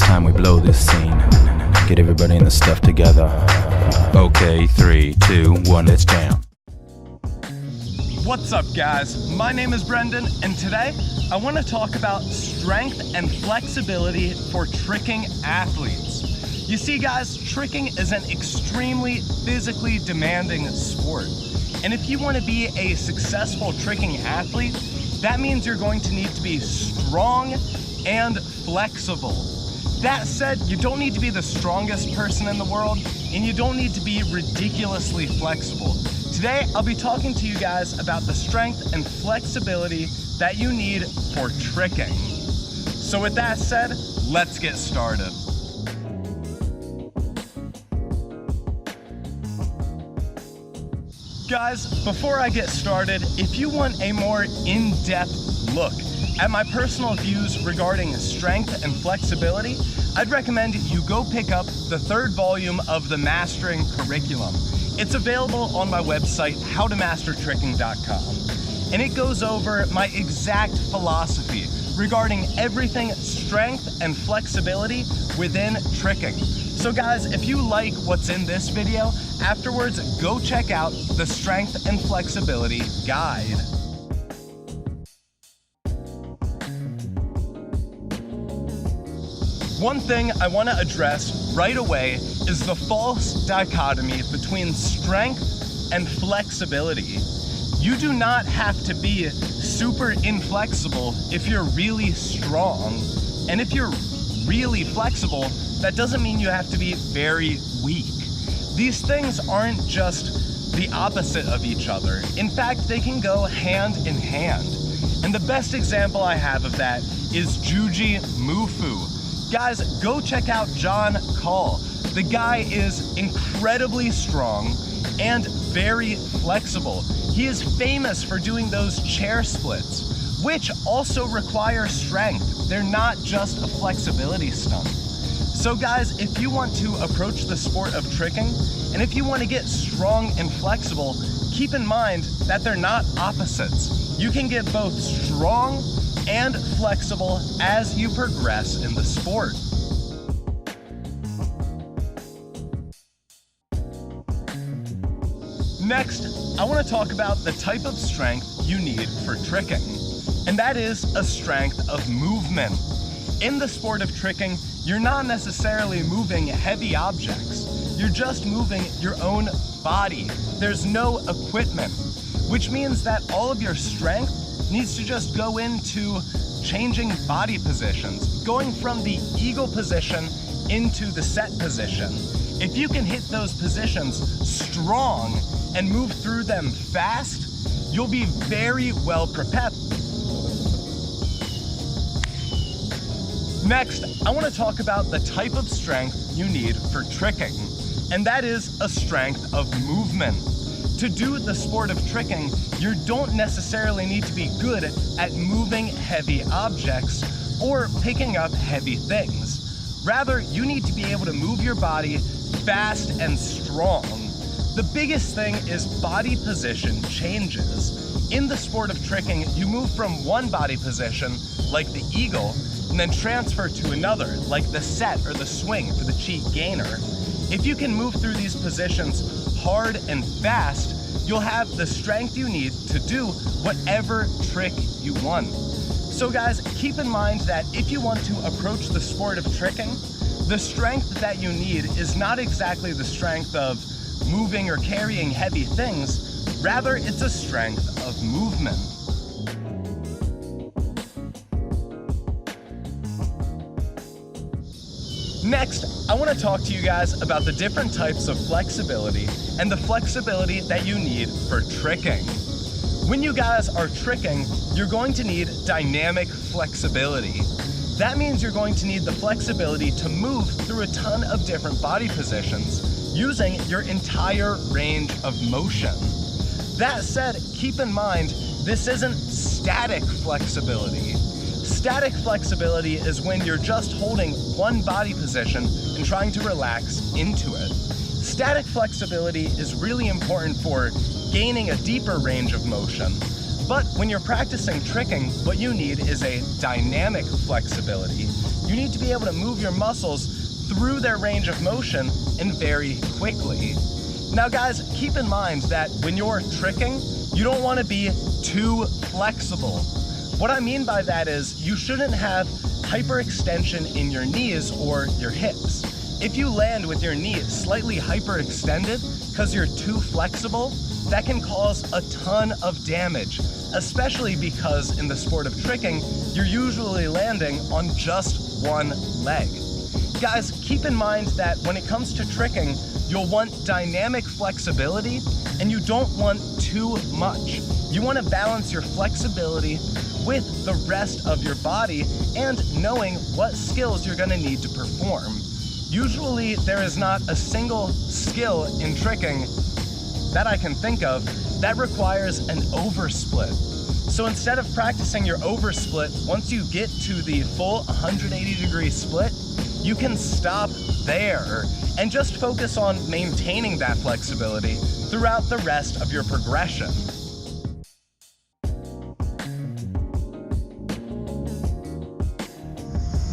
time we blow this scene. Get everybody in the stuff together. Okay, 3, 2, 1, let's jam. What's up, guys? My name is Brendan, and today I want to talk about strength and flexibility for tricking athletes. You see, guys, tricking is an extremely physically demanding sport. And if you want to be a successful tricking athlete, that means you're going to need to be strong and flexible. That said, you don't need to be the strongest person in the world, and you don't need to be ridiculously flexible. Today, I'll be talking to you guys about the strength and flexibility that you need for tricking. So with that said, let's get started. Guys, before I get started, if you want a more in-depth look at my personal views regarding strength and flexibility, I'd recommend you go pick up the 3rd volume of the Mastering Curriculum. It's available on my website, howtomastertricking.com, and it goes over my exact philosophy regarding everything strength and flexibility within tricking. So guys, if you like what's in this video, afterwards go check out the Strength and Flexibility Guide. One thing I want to address right away is the false dichotomy between strength and flexibility. You do not have to be super inflexible if you're really strong. And if you're really flexible, that doesn't mean you have to be very weak. These things aren't just the opposite of each other. In fact, they can go hand in hand. And the best example I have of that is Juji Mufu. Guys, go check out John Call. The guy is incredibly strong and very flexible. He is famous for doing those chair splits, which also require strength. They're not just a flexibility stunt. So guys, if you want to approach the sport of tricking, and if you want to get strong and flexible, keep in mind that they're not opposites. You can get both strong and flexible as you progress in the sport. Next, I want to talk about the type of strength you need for tricking, and that is a strength of movement. In the sport of tricking, you're not necessarily moving heavy objects. You're just moving your own body. There's no equipment, which means that all of your strength needs to just go into changing body positions, going from the eagle position into the set position. If you can hit those positions strong and move through them fast, you'll be very well prepared. Next, I want to talk about the type of strength you need for tricking, and that is a strength of movement. To do the sport of tricking, you don't necessarily need to be good at moving heavy objects or picking up heavy things. Rather, you need to be able to move your body fast and strong. The biggest thing is body position changes. In the sport of tricking, you move from one body position, like the eagle, and then transfer to another, like the set or the swing for the cheat gainer. If you can move through these positions hard and fast, you'll have the strength you need to do whatever trick you want. So guys, keep in mind that if you want to approach the sport of tricking, the strength that you need is not exactly the strength of moving or carrying heavy things, rather it's a strength of movement. Next, I want to talk to you guys about the different types of flexibility and the flexibility that you need for tricking. When you guys are tricking, you're going to need dynamic flexibility. That means you're going to need the flexibility to move through a ton of different body positions using your entire range of motion. That said, keep in mind, this isn't static flexibility. Static flexibility is when you're just holding one body position and trying to relax into it. Static flexibility is really important for gaining a deeper range of motion, But when you're practicing tricking, what you need is a dynamic flexibility. You need to be able to move your muscles through their range of motion and very quickly. Now guys, keep in mind that when you're tricking, you don't want to be too flexible. What I mean by that is you shouldn't have hyperextension in your knees or your hips. If you land with your knee slightly hyperextended because you're too flexible, that can cause a ton of damage, especially because in the sport of tricking, you're usually landing on just one leg. Guys, keep in mind that when it comes to tricking, you'll want dynamic flexibility and you don't want too much. You want to balance your flexibility with the rest of your body and knowing what skills you're going to need to perform. Usually there is not a single skill in tricking that I can think of that requires an oversplit. So instead of practicing your oversplit, once you get to the full 180-degree split, you can stop there and just focus on maintaining that flexibility throughout the rest of your progression.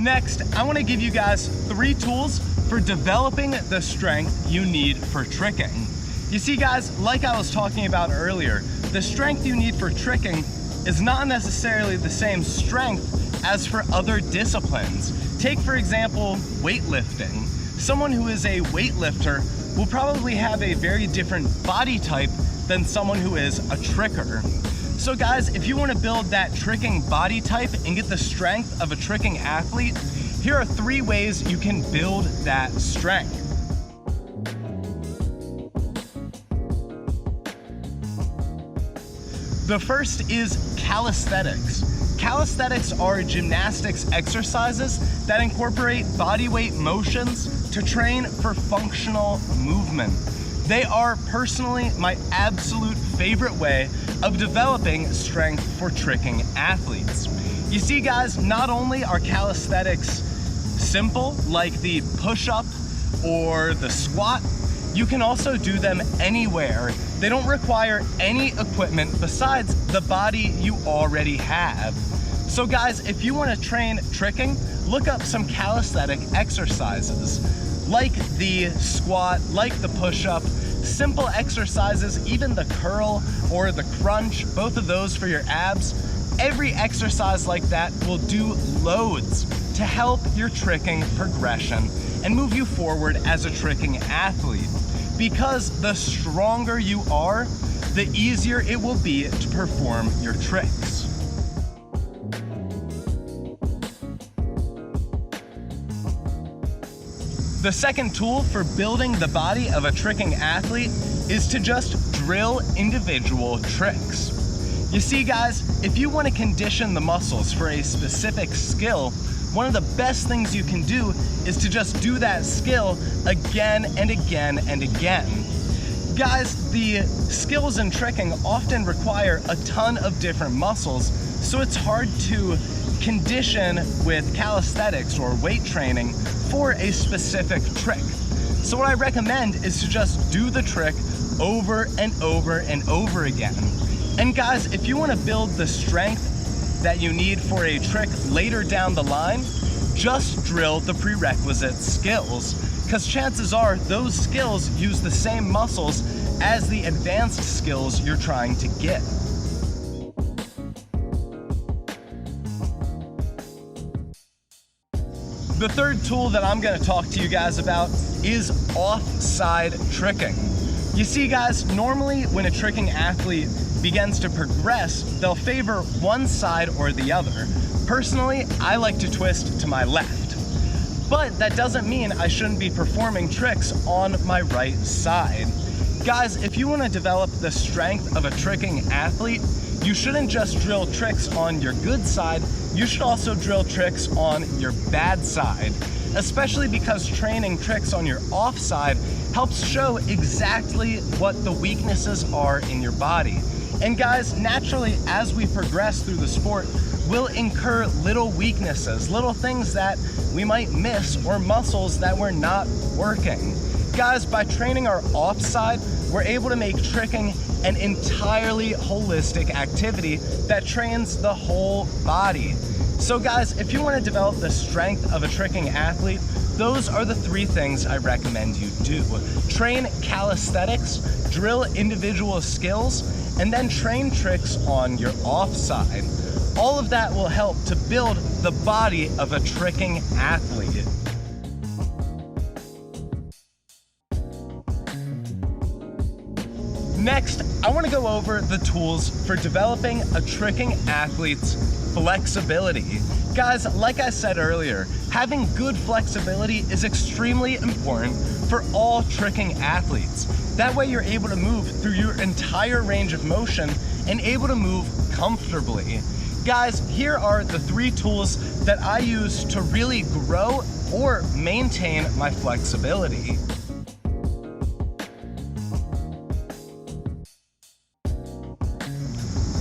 Next, I want to give you guys 3 tools for developing the strength you need for tricking. You see guys, like I was talking about earlier, the strength you need for tricking is not necessarily the same strength as for other disciplines. Take for example, weightlifting. Someone who is a weightlifter will probably have a very different body type than someone who is a tricker. So guys, if you want to build that tricking body type and get the strength of a tricking athlete, here are 3 ways you can build that strength. The first is calisthenics. Calisthenics are gymnastics exercises that incorporate body weight motions to train for functional movement. They are personally my absolute favorite way of developing strength for tricking athletes. You see guys, not only are calisthenics simple, like the push-up or the squat, you can also do them anywhere. They don't require any equipment besides the body you already have. So guys, if you want to train tricking, look up some calisthenic exercises, like the squat, like the push-up, simple exercises, even the curl or the crunch, both of those for your abs. Every exercise like that will do loads to help your tricking progression and move you forward as a tricking athlete. Because the stronger you are, the easier it will be to perform your tricks. The second tool for building the body of a tricking athlete is to just drill individual tricks. You see guys, if you want to condition the muscles for a specific skill, one of the best things you can do is to just do that skill again and again and again. Guys, the skills in tricking often require a ton of different muscles, so it's hard to condition with calisthenics or weight training for a specific trick. So what I recommend is to just do the trick over and over and over again. And guys, if you want to build the strength that you need for a trick later down the line, just drill the prerequisite skills, because chances are those skills use the same muscles as the advanced skills you're trying to get. The third tool that I'm going to talk to you guys about is offside tricking. You see guys, normally when a tricking athlete begins to progress, they'll favor one side or the other. Personally, I like to twist to my left. But that doesn't mean I shouldn't be performing tricks on my right side. Guys, if you want to develop the strength of a tricking athlete, you shouldn't just drill tricks on your good side, you should also drill tricks on your bad side, especially because training tricks on your off side helps show exactly what the weaknesses are in your body. And guys, naturally, as we progress through the sport, we'll incur little weaknesses, little things that we might miss or muscles that we're not working. Guys, by training our off side, we're able to make tricking an entirely holistic activity that trains the whole body. So guys, if you want to develop the strength of a tricking athlete, those are the 3 things I recommend you do. Train calisthenics, drill individual skills, and then train tricks on your offside. All of that will help to build the body of a tricking athlete. Next, I want to go over the tools for developing a tricking athlete's flexibility. Guys, like I said earlier, having good flexibility is extremely important for all tricking athletes. That way you're able to move through your entire range of motion and able to move comfortably. Guys, here are the 3 tools that I use to really grow or maintain my flexibility.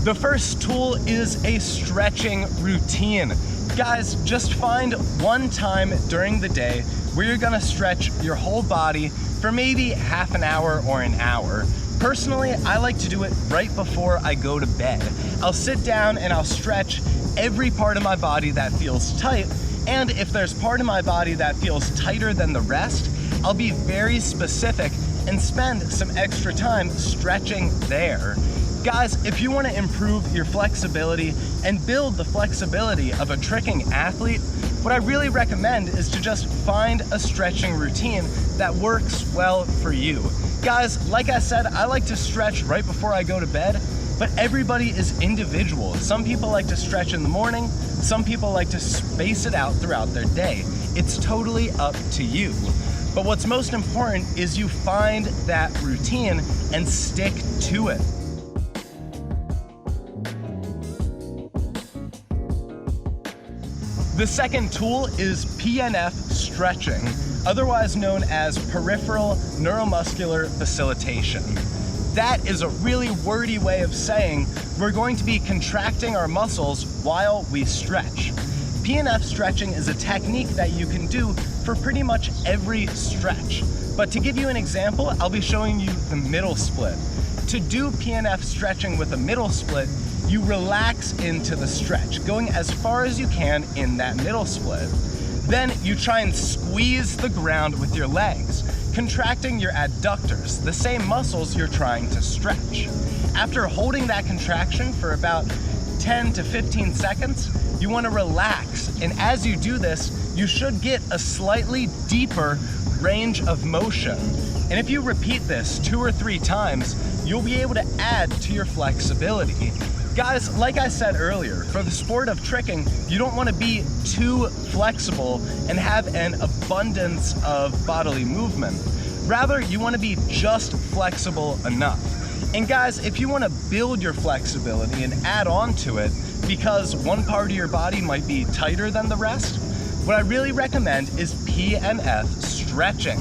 The first tool is a stretching routine. Guys, just find one time during the day where you're gonna stretch your whole body for maybe half an hour or an hour. Personally, I like to do it right before I go to bed. I'll sit down and I'll stretch every part of my body that feels tight, and if there's part of my body that feels tighter than the rest, I'll be very specific and spend some extra time stretching there. Guys, if you want to improve your flexibility and build the flexibility of a tricking athlete, what I really recommend is to just find a stretching routine that works well for you. Guys, like I said, I like to stretch right before I go to bed, but everybody is individual. Some people like to stretch in the morning, some people like to space it out throughout their day. It's totally up to you. But what's most important is you find that routine and stick to it. The second tool is PNF stretching, otherwise known as peripheral neuromuscular facilitation. That is a really wordy way of saying we're going to be contracting our muscles while we stretch. PNF stretching is a technique that you can do for pretty much every stretch. But to give you an example, I'll be showing you the middle split. To do PNF stretching with a middle split, you relax into the stretch, going as far as you can in that middle split. Then you try and squeeze the ground with your legs, contracting your adductors, the same muscles you're trying to stretch. After holding that contraction for about 10 to 15 seconds, you want to relax. And as you do this, you should get a slightly deeper range of motion. And if you repeat this 2 or 3 times, you'll be able to add to your flexibility. Guys, like I said earlier, for the sport of tricking, you don't want to be too flexible and have an abundance of bodily movement. Rather, you want to be just flexible enough. And guys, if you want to build your flexibility and add on to it, because one part of your body might be tighter than the rest, what I really recommend is PNF stretching,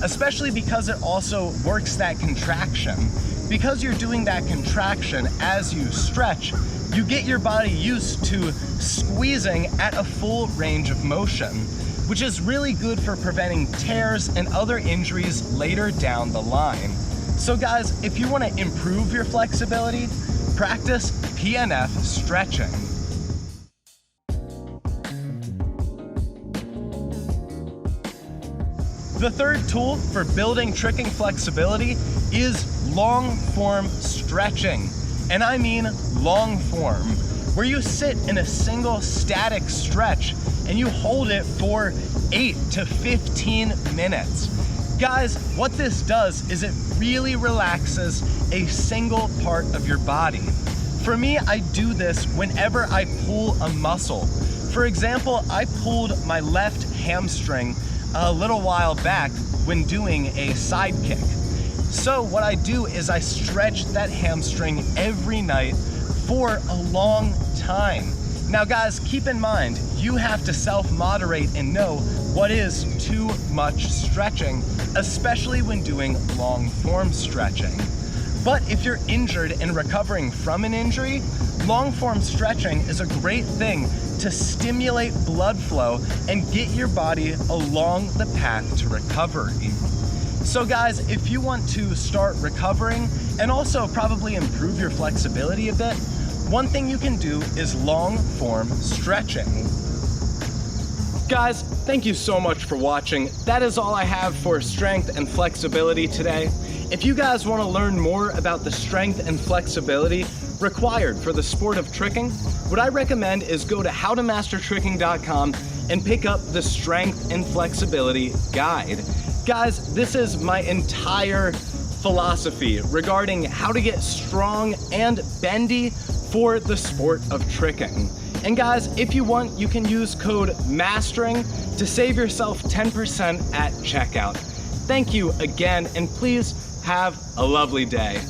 especially because it also works that contraction. Because you're doing that contraction as you stretch, you get your body used to squeezing at a full range of motion, which is really good for preventing tears and other injuries later down the line. So guys, if you want to improve your flexibility, practice PNF stretching. The third tool for building tricking flexibility is long form stretching. And I mean long form, where you sit in a single static stretch and you hold it for 8 to 15 minutes. Guys, what this does is it really relaxes a single part of your body. For me, I do this whenever I pull a muscle. For example, I pulled my left hamstring a little while back when doing a side kick. So what I do is I stretch that hamstring every night for a long time. Now guys, keep in mind, you have to self-moderate and know what is too much stretching, especially when doing long form stretching. But if you're injured and recovering from an injury, long form stretching is a great thing to stimulate blood flow and get your body along the path to recovery. So guys, if you want to start recovering and also probably improve your flexibility a bit, one thing you can do is long form stretching. Guys, thank you so much for watching. That is all I have for strength and flexibility today. If you guys want to learn more about the strength and flexibility required for the sport of tricking, what I recommend is go to howtomastertricking.com and pick up the strength and flexibility guide. Guys, this is my entire philosophy regarding how to get strong and bendy for the sport of tricking. And guys, if you want, you can use code MASTERING to save yourself 10% at checkout. Thank you again, and please have a lovely day.